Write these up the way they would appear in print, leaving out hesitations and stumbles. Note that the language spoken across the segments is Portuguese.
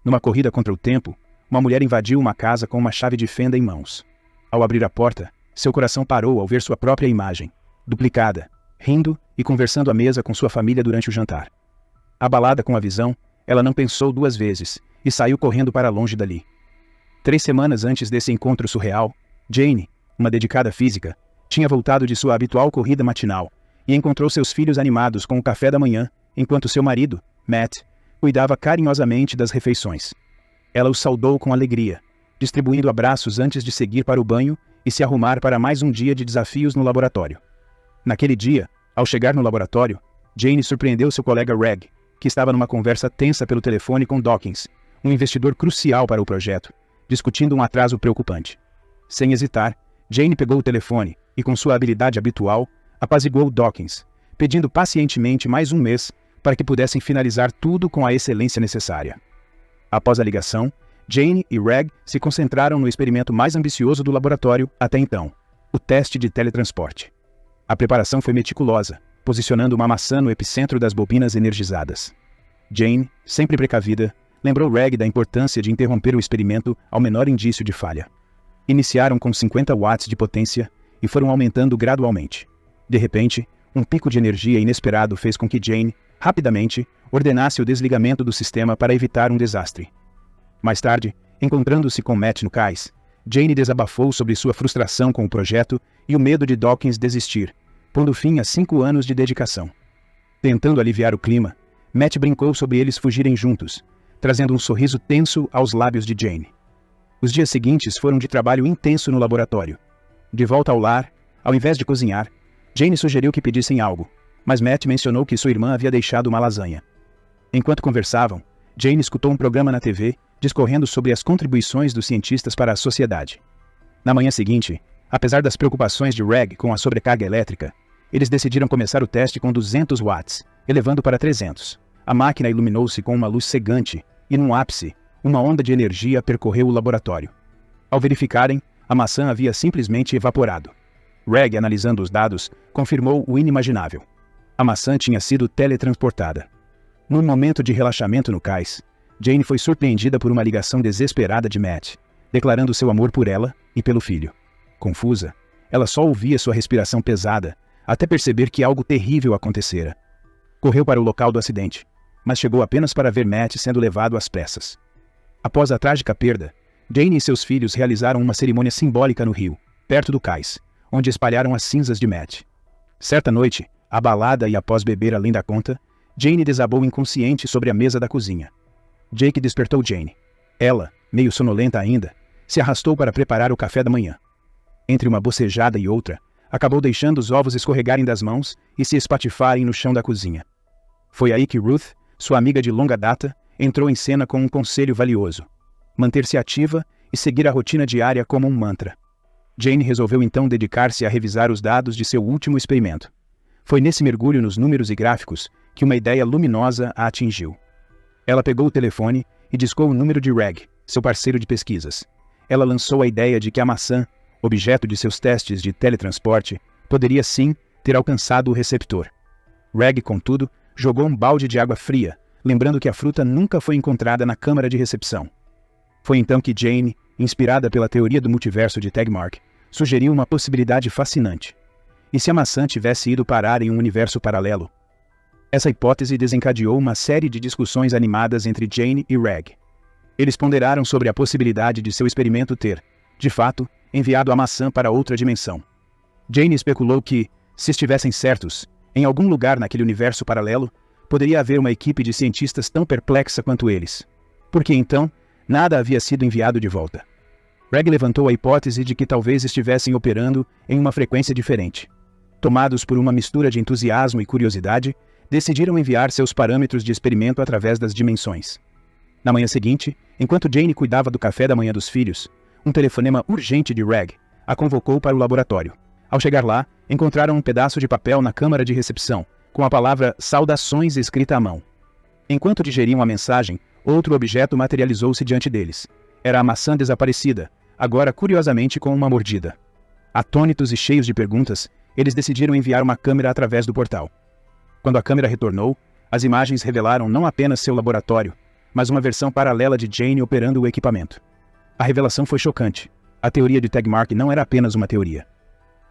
Numa corrida contra o tempo, uma mulher invadiu uma casa com uma chave de fenda em mãos. Ao abrir a porta, seu coração parou ao ver sua própria imagem, duplicada, rindo e conversando à mesa com sua família durante o jantar. Abalada com a visão, ela não pensou duas vezes e saiu correndo para longe dali. 3 semanas antes desse encontro surreal, Jane, uma dedicada física, tinha voltado de sua habitual corrida matinal e encontrou seus filhos animados com o café da manhã, enquanto seu marido, Matt, cuidava carinhosamente das refeições. Ela os saudou com alegria, distribuindo abraços antes de seguir para o banho e se arrumar para mais um dia de desafios no laboratório. Naquele dia, ao chegar no laboratório, Jane surpreendeu seu colega Reg, que estava numa conversa tensa pelo telefone com Dawkins, um investidor crucial para o projeto, discutindo um atraso preocupante. Sem hesitar, Jane pegou o telefone e, com sua habilidade habitual, apaziguou Dawkins, pedindo pacientemente mais um mês para que pudessem finalizar tudo com a excelência necessária. Após a ligação, Jane e Reg se concentraram no experimento mais ambicioso do laboratório até então, o teste de teletransporte. A preparação foi meticulosa, posicionando uma maçã no epicentro das bobinas energizadas. Jane, sempre precavida, lembrou Reg da importância de interromper o experimento ao menor indício de falha. Iniciaram com 50 watts de potência e foram aumentando gradualmente. De repente, um pico de energia inesperado fez com que Jane, rapidamente, ordenasse o desligamento do sistema para evitar um desastre. Mais tarde, encontrando-se com Matt no cais, Jane desabafou sobre sua frustração com o projeto e o medo de Dawkins desistir, pondo fim a 5 anos de dedicação. Tentando aliviar o clima, Matt brincou sobre eles fugirem juntos, trazendo um sorriso tenso aos lábios de Jane. Os dias seguintes foram de trabalho intenso no laboratório. De volta ao lar, ao invés de cozinhar, Jane sugeriu que pedissem algo, mas Matt mencionou que sua irmã havia deixado uma lasanha. Enquanto conversavam, Jane escutou um programa na TV discorrendo sobre as contribuições dos cientistas para a sociedade. Na manhã seguinte, apesar das preocupações de Reg com a sobrecarga elétrica, eles decidiram começar o teste com 200 watts, elevando para 300. A máquina iluminou-se com uma luz cegante e, num ápice, uma onda de energia percorreu o laboratório. Ao verificarem, a maçã havia simplesmente evaporado. Reg, analisando os dados, confirmou o inimaginável. A maçã tinha sido teletransportada. Num momento de relaxamento no cais, Jane foi surpreendida por uma ligação desesperada de Matt, declarando seu amor por ela e pelo filho. Confusa, ela só ouvia sua respiração pesada, até perceber que algo terrível acontecera. Correu para o local do acidente, mas chegou apenas para ver Matt sendo levado às pressas. Após a trágica perda, Jane e seus filhos realizaram uma cerimônia simbólica no rio, perto do cais, onde espalharam as cinzas de Matt. Certa noite, abalada e após beber além da conta, Jane desabou inconsciente sobre a mesa da cozinha. Jake despertou Jane. Ela, meio sonolenta ainda, se arrastou para preparar o café da manhã. Entre uma bocejada e outra, acabou deixando os ovos escorregarem das mãos e se espatifarem no chão da cozinha. Foi aí que Ruth, sua amiga de longa data, entrou em cena com um conselho valioso: manter-se ativa e seguir a rotina diária como um mantra. Jane resolveu então dedicar-se a revisar os dados de seu último experimento. Foi nesse mergulho nos números e gráficos que uma ideia luminosa a atingiu. Ela pegou o telefone e discou o número de Reg, seu parceiro de pesquisas. Ela lançou a ideia de que a maçã, objeto de seus testes de teletransporte, poderia sim ter alcançado o receptor. Reg, contudo, jogou um balde de água fria, lembrando que a fruta nunca foi encontrada na câmara de recepção. Foi então que Jane, inspirada pela teoria do multiverso de Tegmark, sugeriu uma possibilidade fascinante. E se a maçã tivesse ido parar em um universo paralelo? Essa hipótese desencadeou uma série de discussões animadas entre Jane e Reg. Eles ponderaram sobre a possibilidade de seu experimento ter, de fato, enviado a maçã para outra dimensão. Jane especulou que, se estivessem certos, em algum lugar naquele universo paralelo, poderia haver uma equipe de cientistas tão perplexa quanto eles. Porque então, nada havia sido enviado de volta. Reg levantou a hipótese de que talvez estivessem operando em uma frequência diferente. Tomados por uma mistura de entusiasmo e curiosidade, decidiram enviar seus parâmetros de experimento através das dimensões. Na manhã seguinte, enquanto Jane cuidava do café da manhã dos filhos, um telefonema urgente de Reg a convocou para o laboratório. Ao chegar lá, encontraram um pedaço de papel na câmara de recepção, com a palavra "Saudações" escrita à mão. Enquanto digeriam a mensagem, outro objeto materializou-se diante deles. Era a maçã desaparecida, agora curiosamente com uma mordida. Atônitos e cheios de perguntas, eles decidiram enviar uma câmera através do portal. Quando a câmera retornou, as imagens revelaram não apenas seu laboratório, mas uma versão paralela de Jane operando o equipamento. A revelação foi chocante. A teoria de Tegmark não era apenas uma teoria.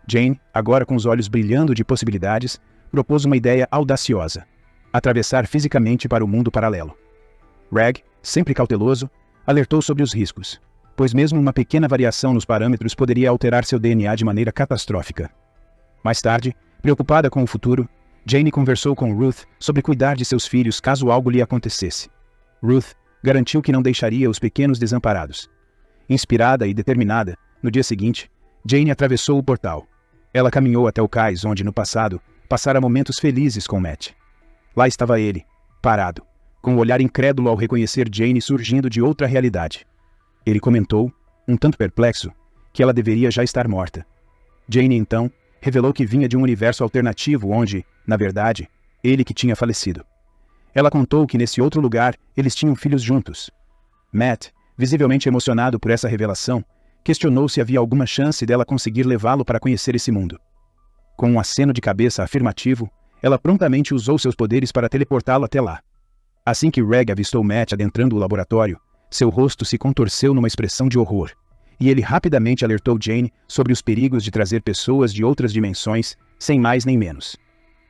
Jane, agora com os olhos brilhando de possibilidades, propôs uma ideia audaciosa: atravessar fisicamente para o mundo paralelo. Reg, sempre cauteloso, alertou sobre os riscos, pois mesmo uma pequena variação nos parâmetros poderia alterar seu DNA de maneira catastrófica. Mais tarde, preocupada com o futuro, Jane conversou com Ruth sobre cuidar de seus filhos caso algo lhe acontecesse. Ruth garantiu que não deixaria os pequenos desamparados. Inspirada e determinada, no dia seguinte, Jane atravessou o portal. Ela caminhou até o cais onde, no passado, passara momentos felizes com Matt. Lá estava ele, parado, com o olhar incrédulo ao reconhecer Jane surgindo de outra realidade. Ele comentou, um tanto perplexo, que ela deveria já estar morta. Jane, então, revelou que vinha de um universo alternativo onde, na verdade, ele que tinha falecido. Ela contou que nesse outro lugar eles tinham filhos juntos. Matt, visivelmente emocionado por essa revelação, questionou se havia alguma chance dela conseguir levá-lo para conhecer esse mundo. Com um aceno de cabeça afirmativo, ela prontamente usou seus poderes para teleportá-lo até lá. Assim que Reg avistou Matt adentrando o laboratório, seu rosto se contorceu numa expressão de horror, e ele rapidamente alertou Jane sobre os perigos de trazer pessoas de outras dimensões, sem mais nem menos.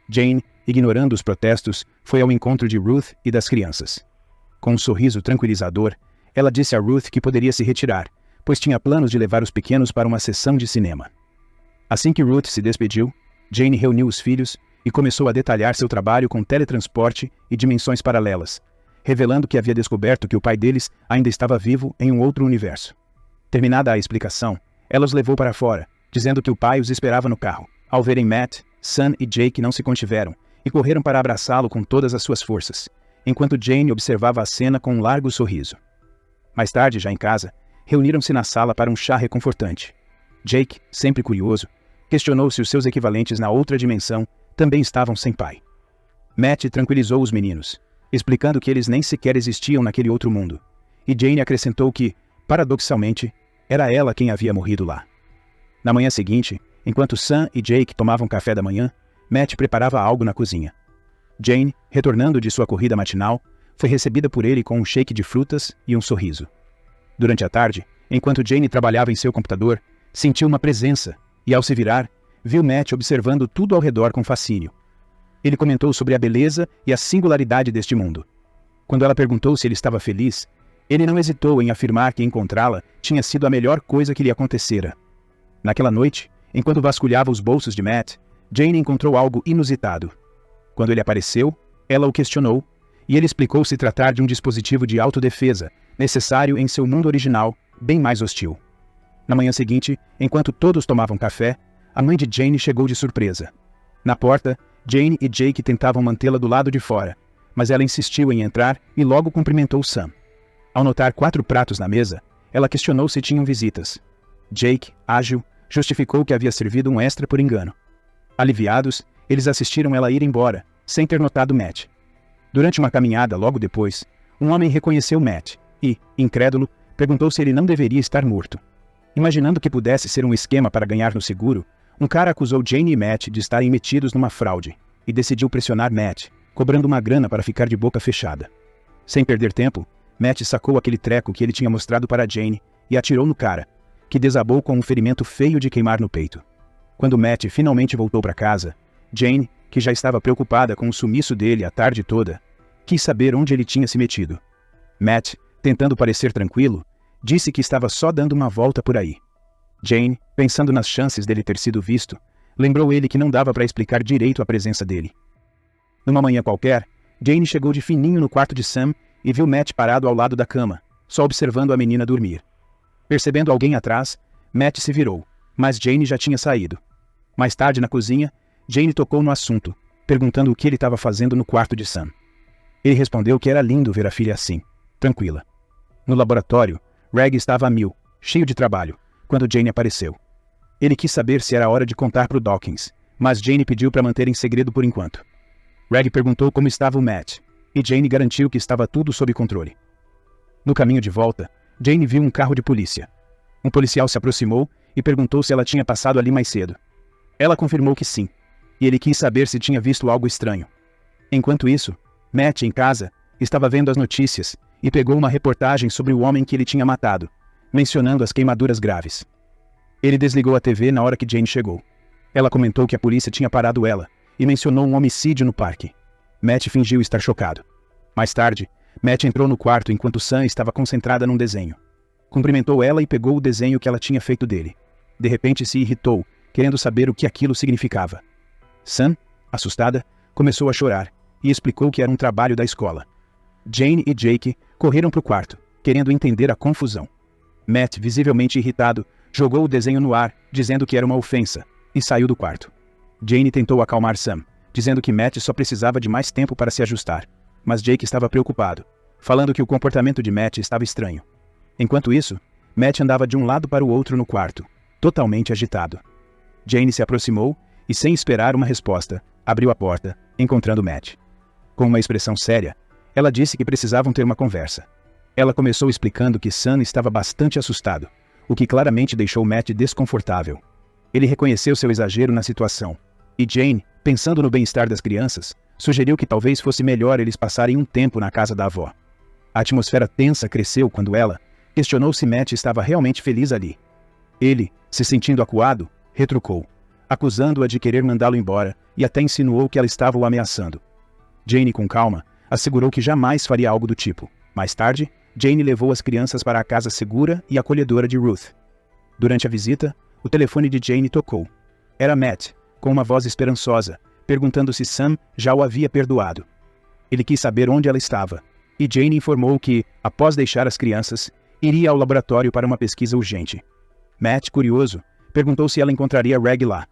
Jane, ignorando os protestos, foi ao encontro de Ruth e das crianças. Com um sorriso tranquilizador, ela disse a Ruth que poderia se retirar, pois tinha planos de levar os pequenos para uma sessão de cinema. Assim que Ruth se despediu, Jane reuniu os filhos e começou a detalhar seu trabalho com teletransporte e dimensões paralelas, revelando que havia descoberto que o pai deles ainda estava vivo em um outro universo. Terminada a explicação, ela os levou para fora, dizendo que o pai os esperava no carro. Ao verem Matt, Sam e Jake não se contiveram e correram para abraçá-lo com todas as suas forças, enquanto Jane observava a cena com um largo sorriso. Mais tarde, já em casa, reuniram-se na sala para um chá reconfortante. Jake, sempre curioso, questionou se os seus equivalentes na outra dimensão também estavam sem pai. Matt tranquilizou os meninos, explicando que eles nem sequer existiam naquele outro mundo, e Jane acrescentou que, paradoxalmente, era ela quem havia morrido lá. Na manhã seguinte, enquanto Sam e Jake tomavam café da manhã, Matt preparava algo na cozinha. Jane, retornando de sua corrida matinal, foi recebida por ele com um shake de frutas e um sorriso. Durante a tarde, enquanto Jane trabalhava em seu computador, sentiu uma presença e, ao se virar, viu Matt observando tudo ao redor com fascínio. Ele comentou sobre a beleza e a singularidade deste mundo. Quando ela perguntou se ele estava feliz, ele não hesitou em afirmar que encontrá-la tinha sido a melhor coisa que lhe acontecera. Naquela noite, enquanto vasculhava os bolsos de Matt, Jane encontrou algo inusitado. Quando ele apareceu, ela o questionou, e ele explicou se tratar de um dispositivo de autodefesa, necessário em seu mundo original, bem mais hostil. Na manhã seguinte, enquanto todos tomavam café, a mãe de Jane chegou de surpresa. Na porta, Jane e Jake tentavam mantê-la do lado de fora, mas ela insistiu em entrar e logo cumprimentou Sam. Ao notar 4 pratos na mesa, ela questionou se tinham visitas. Jake, ágil, justificou que havia servido um extra por engano. Aliviados, eles assistiram ela ir embora, sem ter notado Matt. Durante uma caminhada logo depois, um homem reconheceu Matt e, incrédulo, perguntou se ele não deveria estar morto. Imaginando que pudesse ser um esquema para ganhar no seguro, um cara acusou Jane e Matt de estarem metidos numa fraude e decidiu pressionar Matt, cobrando uma grana para ficar de boca fechada. Sem perder tempo, Matt sacou aquele treco que ele tinha mostrado para Jane e atirou no cara, que desabou com um ferimento feio de queimar no peito. Quando Matt finalmente voltou para casa, Jane, que já estava preocupada com o sumiço dele a tarde toda, quis saber onde ele tinha se metido. Matt, tentando parecer tranquilo, disse que estava só dando uma volta por aí. Jane, pensando nas chances dele ter sido visto, lembrou ele que não dava para explicar direito a presença dele. Numa manhã qualquer, Jane chegou de fininho no quarto de Sam e viu Matt parado ao lado da cama, só observando a menina dormir. Percebendo alguém atrás, Matt se virou, mas Jane já tinha saído. Mais tarde, na cozinha, Jane tocou no assunto, perguntando o que ele estava fazendo no quarto de Sam. Ele respondeu que era lindo ver a filha assim, tranquila. No laboratório, Reg estava a mil, cheio de trabalho, quando Jane apareceu. Ele quis saber se era hora de contar para o Dawkins, mas Jane pediu para manter em segredo por enquanto. Reg perguntou como estava o Matt, e Jane garantiu que estava tudo sob controle. No caminho de volta, Jane viu um carro de polícia. Um policial se aproximou e perguntou se ela tinha passado ali mais cedo. Ela confirmou que sim, e ele quis saber se tinha visto algo estranho. Enquanto isso, Matt, em casa, estava vendo as notícias e pegou uma reportagem sobre o homem que ele tinha matado, mencionando as queimaduras graves. Ele desligou a TV na hora que Jane chegou. Ela comentou que a polícia tinha parado ela e mencionou um homicídio no parque. Matt fingiu estar chocado. Mais tarde, Matt entrou no quarto enquanto Sam estava concentrada num desenho. Cumprimentou ela e pegou o desenho que ela tinha feito dele. De repente se irritou, querendo saber o que aquilo significava. Sam, assustada, começou a chorar e explicou que era um trabalho da escola. Jane e Jake correram para o quarto, querendo entender a confusão. Matt, visivelmente irritado, jogou o desenho no ar, dizendo que era uma ofensa, e saiu do quarto. Jane tentou acalmar Sam, dizendo que Matt só precisava de mais tempo para se ajustar, mas Jake estava preocupado, falando que o comportamento de Matt estava estranho. Enquanto isso, Matt andava de um lado para o outro no quarto, totalmente agitado. Jane se aproximou e, sem esperar uma resposta, abriu a porta, encontrando Matt. Com uma expressão séria, ela disse que precisavam ter uma conversa. Ela começou explicando que Sam estava bastante assustado, o que claramente deixou Matt desconfortável. Ele reconheceu seu exagero na situação, e Jane, pensando no bem-estar das crianças, sugeriu que talvez fosse melhor eles passarem um tempo na casa da avó. A atmosfera tensa cresceu quando ela questionou se Matt estava realmente feliz ali. Ele, se sentindo acuado, retrucou, acusando-a de querer mandá-lo embora e até insinuou que ela estava o ameaçando. Jane, com calma, assegurou que jamais faria algo do tipo. Mais tarde, Jane levou as crianças para a casa segura e acolhedora de Ruth. Durante a visita, o telefone de Jane tocou. Era Matt, com uma voz esperançosa, perguntando se Sam já o havia perdoado. Ele quis saber onde ela estava, e Jane informou que, após deixar as crianças, iria ao laboratório para uma pesquisa urgente. Matt, curioso, perguntou se ela encontraria Reg lá.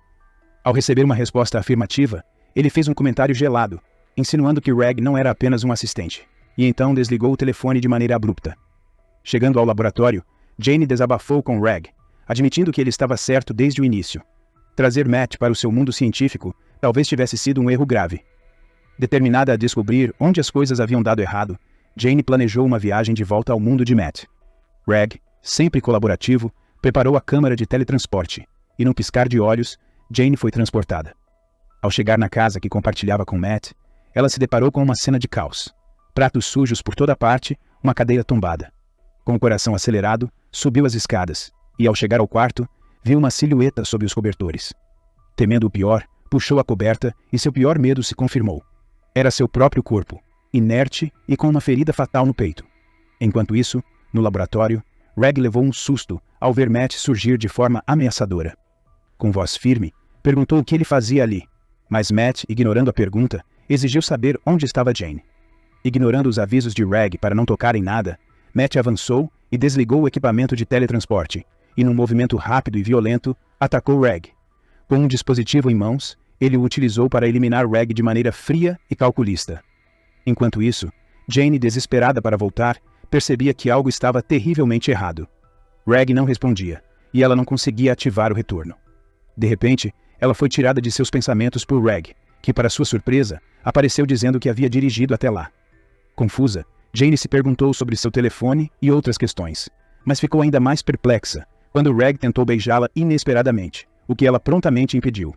Ao receber uma resposta afirmativa, ele fez um comentário gelado, insinuando que Reg não era apenas um assistente, e então desligou o telefone de maneira abrupta. Chegando ao laboratório, Jane desabafou com Reg, admitindo que ele estava certo desde o início. Trazer Matt para o seu mundo científico talvez tivesse sido um erro grave. Determinada a descobrir onde as coisas haviam dado errado, Jane planejou uma viagem de volta ao mundo de Matt. Reg, sempre colaborativo, preparou a câmara de teletransporte, e num piscar de olhos, Jane foi transportada. Ao chegar na casa que compartilhava com Matt, ela se deparou com uma cena de caos. Pratos sujos por toda parte, uma cadeira tombada. Com o coração acelerado, subiu as escadas, e ao chegar ao quarto, viu uma silhueta sob os cobertores. Temendo o pior, puxou a coberta e seu pior medo se confirmou. Era seu próprio corpo, inerte e com uma ferida fatal no peito. Enquanto isso, no laboratório, Reg levou um susto ao ver Matt surgir de forma ameaçadora. Com voz firme, perguntou o que ele fazia ali, mas Matt, ignorando a pergunta, exigiu saber onde estava Jane. Ignorando os avisos de Reg para não tocar em nada, Matt avançou e desligou o equipamento de teletransporte, e num movimento rápido e violento, atacou Reg. Com um dispositivo em mãos, ele o utilizou para eliminar Reg de maneira fria e calculista. Enquanto isso, Jane, desesperada para voltar, percebia que algo estava terrivelmente errado. Reg não respondia, e ela não conseguia ativar o retorno. De repente, ela foi tirada de seus pensamentos por Reg, que, para sua surpresa, apareceu dizendo que havia dirigido até lá. Confusa, Jane se perguntou sobre seu telefone e outras questões, mas ficou ainda mais perplexa quando Reg tentou beijá-la inesperadamente, o que ela prontamente impediu.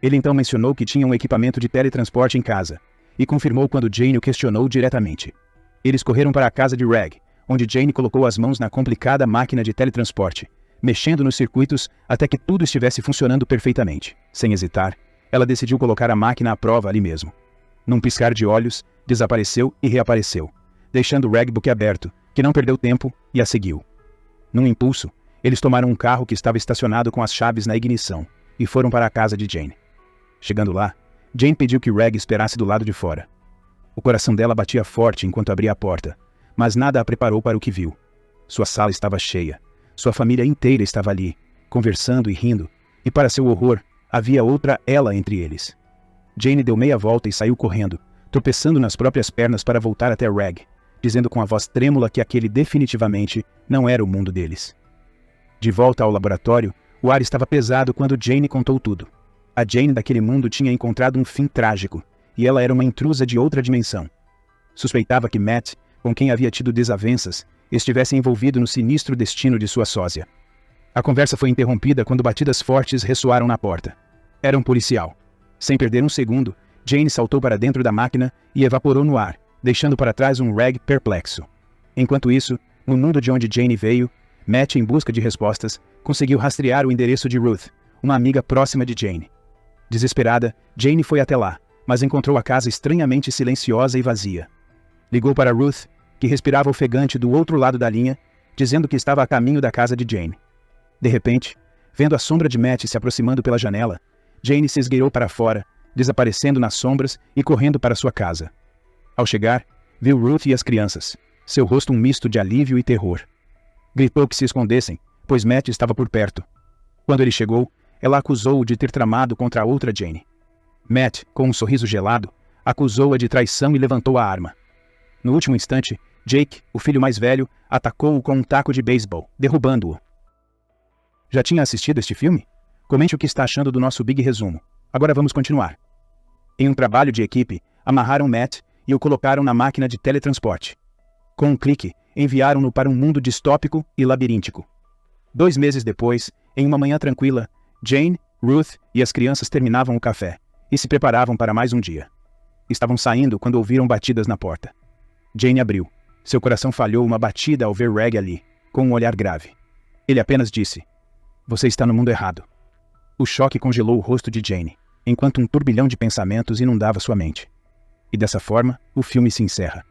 Ele então mencionou que tinha um equipamento de teletransporte em casa, e confirmou quando Jane o questionou diretamente. Eles correram para a casa de Reg, onde Jane colocou as mãos na complicada máquina de teletransporte, mexendo nos circuitos até que tudo estivesse funcionando perfeitamente. Sem hesitar, ela decidiu colocar a máquina à prova ali mesmo. Num piscar de olhos, desapareceu e reapareceu, deixando Reg boquiaberto, que não perdeu tempo e a seguiu. Num impulso, eles tomaram um carro que estava estacionado com as chaves na ignição e foram para a casa de Jane. Chegando lá, Jane pediu que Reg esperasse do lado de fora. O coração dela batia forte enquanto abria a porta, mas nada a preparou para o que viu. Sua sala estava cheia. Sua família inteira estava ali, conversando e rindo, e para seu horror, havia outra ela entre eles. Jane deu meia volta e saiu correndo, tropeçando nas próprias pernas para voltar até Reg, dizendo com a voz trêmula que aquele definitivamente não era o mundo deles. De volta ao laboratório, o ar estava pesado quando Jane contou tudo. A Jane daquele mundo tinha encontrado um fim trágico, e ela era uma intrusa de outra dimensão. Suspeitava que Matt, com quem havia tido desavenças, estivesse envolvido no sinistro destino de sua sósia. A conversa foi interrompida quando batidas fortes ressoaram na porta. Era um policial. Sem perder um segundo, Jane saltou para dentro da máquina e evaporou no ar, deixando para trás um Reg perplexo. Enquanto isso, no mundo de onde Jane veio, Matt, em busca de respostas, conseguiu rastrear o endereço de Ruth, uma amiga próxima de Jane. Desesperada, Jane foi até lá, mas encontrou a casa estranhamente silenciosa e vazia. Ligou para Ruth, que respirava ofegante do outro lado da linha, dizendo que estava a caminho da casa de Jane. De repente, vendo a sombra de Matt se aproximando pela janela, Jane se esgueirou para fora, desaparecendo nas sombras e correndo para sua casa. Ao chegar, viu Ruth e as crianças, seu rosto um misto de alívio e terror. Gritou que se escondessem, pois Matt estava por perto. Quando ele chegou, ela acusou-o de ter tramado contra a outra Jane. Matt, com um sorriso gelado, acusou-a de traição e levantou a arma. No último instante, Jake, o filho mais velho, atacou-o com um taco de beisebol, derrubando-o. Já tinha assistido este filme? Comente o que está achando do nosso Big Resumo. Agora vamos continuar. Em um trabalho de equipe, amarraram Matt e o colocaram na máquina de teletransporte. Com um clique, enviaram-no para um mundo distópico e labiríntico. 2 meses depois, em uma manhã tranquila, Jane, Ruth e as crianças terminavam o café e se preparavam para mais um dia. Estavam saindo quando ouviram batidas na porta. Jane abriu. Seu coração falhou uma batida ao ver Reg ali, com um olhar grave. Ele apenas disse: "Você está no mundo errado." O choque congelou o rosto de Jane, enquanto um turbilhão de pensamentos inundava sua mente. E dessa forma, o filme se encerra.